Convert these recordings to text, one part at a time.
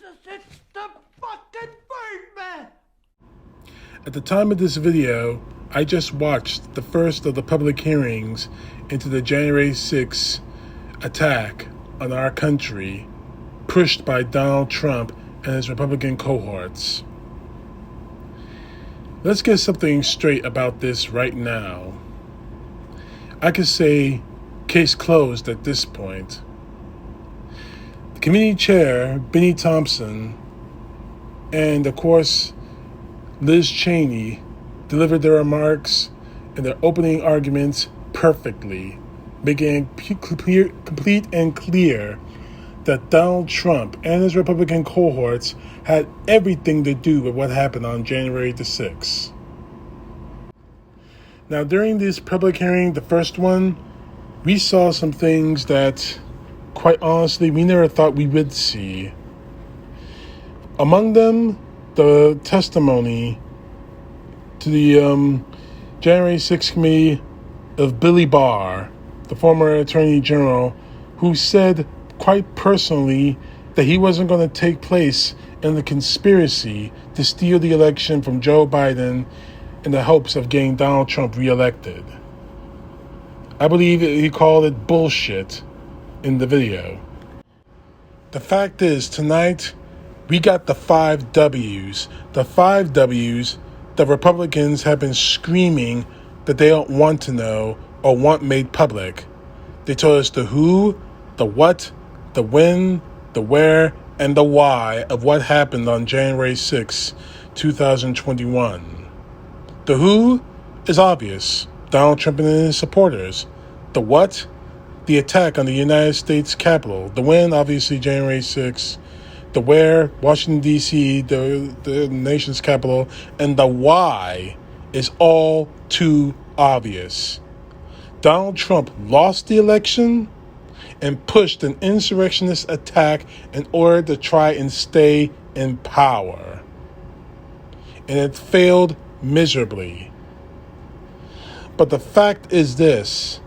Jesus, it's the fucking Birdman! At the time of this video, I just watched the first of the public hearings into the January 6th attack on our country, pushed by Donald Trump and his Republican cohorts. Let's get something straight about this right now. I could say case closed at this point. The committee chair, Benny Thompson, and of course, Liz Cheney delivered their remarks and their opening arguments perfectly, making it complete and clear that Donald Trump and his Republican cohorts had everything to do with what happened on January the 6th. Now, during this public hearing, the first one, we saw some things that, quite honestly, we never thought we would see. Among them, the testimony to the January 6th committee of Billy Barr, the former Attorney General, who said quite personally that he wasn't going to take place in the conspiracy to steal the election from Joe Biden in the hopes of getting Donald Trump reelected. I believe he called it bullshit in the video. The fact is, tonight, we got the 5 W's. The 5 W's that Republicans have been screaming that they don't want to know or want made public. They told us the who, the what, the when, the where, and the why of what happened on January 6, 2021. The who is obvious. Donald Trump and his supporters. The what? The attack on the United States Capitol. The when, obviously, January 6th. The where, Washington, D.C., the nation's capital. And the why is all too obvious. Donald Trump lost the election and pushed an insurrectionist attack in order to try and stay in power. And it failed miserably. But the fact is this.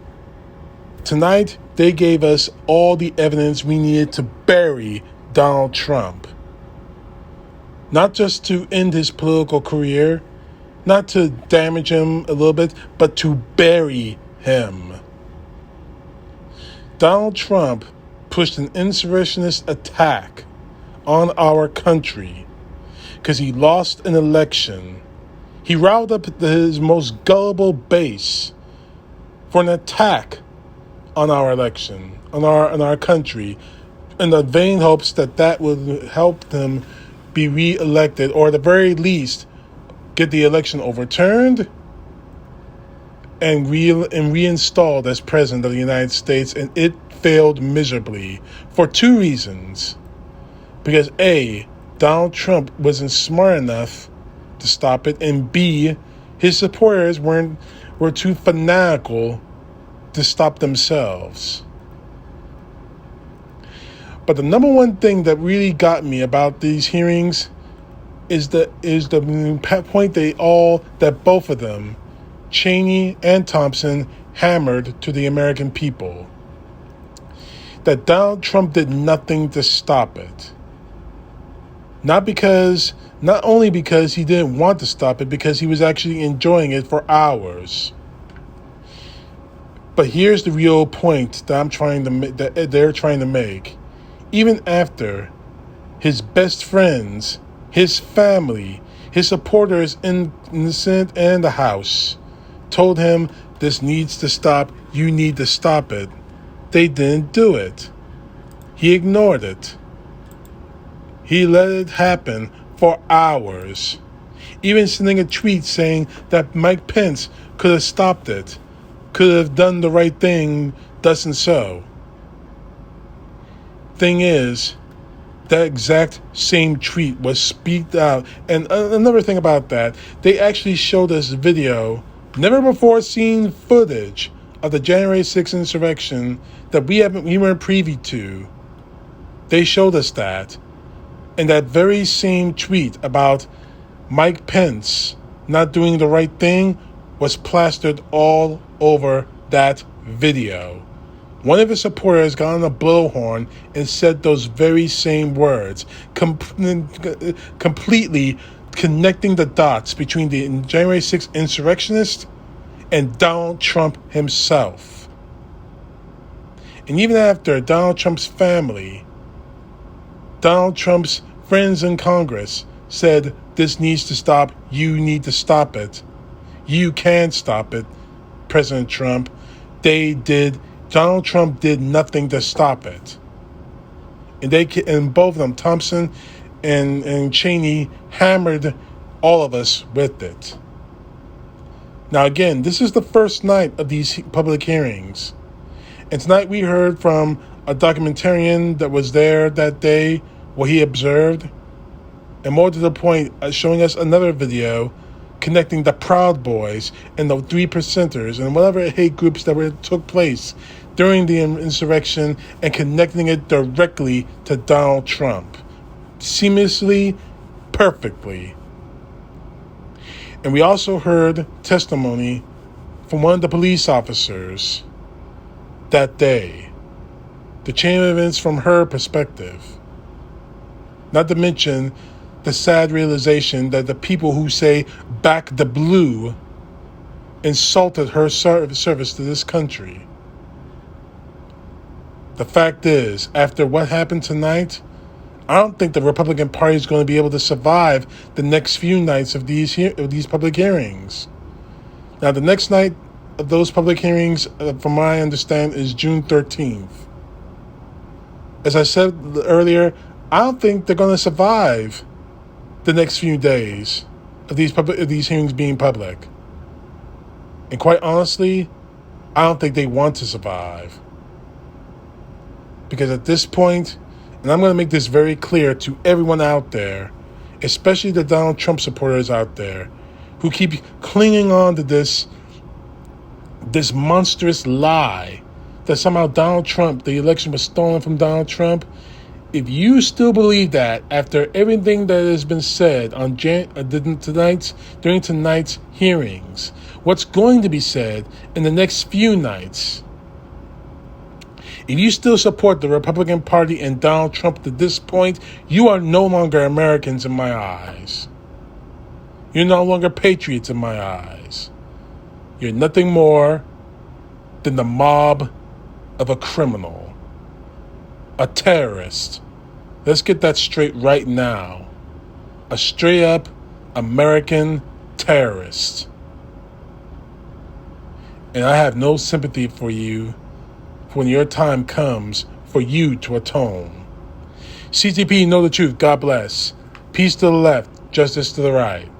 Tonight, they gave us all the evidence we needed to bury Donald Trump. Not just to end his political career, not to damage him a little bit, but to bury him. Donald Trump pushed an insurrectionist attack on our country because he lost an election. He riled up his most gullible base for an attack on our election, on our country, in the vain hopes that would help them be re-elected, or at the very least, get the election overturned and reinstalled as president of the United States. And it failed miserably for 2 reasons. Because A, Donald Trump wasn't smart enough to stop it, and B, his supporters were too fanatical to stop themselves. But the number one thing that really got me about these hearings is the point that both of them, Cheney and Thompson, hammered to the American people. That Donald Trump did nothing to stop it. Not only because he didn't want to stop it, because he was actually enjoying it for hours. But here's the real point that they're trying to make. Even after his best friends, his family, his supporters in the Senate and the House told him, this needs to stop, you need to stop it, they didn't do it. He ignored it. He let it happen for hours. Even sending a tweet saying that Mike Pence could have stopped it, could have done the right thing, thus and so. Thing is, that exact same tweet was speaked out. And another thing about that, they actually showed us video, never before seen footage of the January 6th insurrection that we weren't privy to. They showed us that. And that very same tweet about Mike Pence not doing the right thing was plastered all over that video. One of his supporters got on a blowhorn and said those very same words, completely connecting the dots between the January 6th insurrectionists and Donald Trump himself. And even after Donald Trump's family, Donald Trump's friends in Congress said, this needs to stop, you need to stop it. You can stop it, President Trump. Donald Trump did nothing to stop it. And both of them, Thompson and Cheney, hammered all of us with it. Now again, this is the first night of these public hearings. And tonight we heard from a documentarian that was there that day, what he observed. And more to the point, showing us another video connecting the Proud Boys and the 3 percenters and whatever hate groups that took place during the insurrection and connecting it directly to Donald Trump. Seamlessly, perfectly. And we also heard testimony from one of the police officers that day. The chain of events from her perspective. Not to mention the sad realization that the people who say back the blue insulted her service to this country. The fact is, after what happened tonight, I don't think the Republican Party is going to be able to survive the next few nights of these public hearings. Now, the next night of those public hearings, from what I understand, is June 13th. As I said earlier, I don't think they're going to survive the next few days of these hearings being public. And quite honestly, I don't think they want to survive. Because at this point, and I'm going to make this very clear to everyone out there, especially the Donald Trump supporters out there, who keep clinging on to this monstrous lie that somehow Donald Trump, the election was stolen from Donald Trump. If you still believe that after everything that has been said on during tonight's hearings, what's going to be said in the next few nights, if you still support the Republican Party and Donald Trump to this point, you are no longer Americans in my eyes. You're no longer patriots in my eyes. You're nothing more than the mob of a criminal, a terrorist. Let's get that straight right now. A straight up American terrorist. And I have no sympathy for you when your time comes for you to atone. CTP, know the truth. God bless. Peace to the left, justice to the right.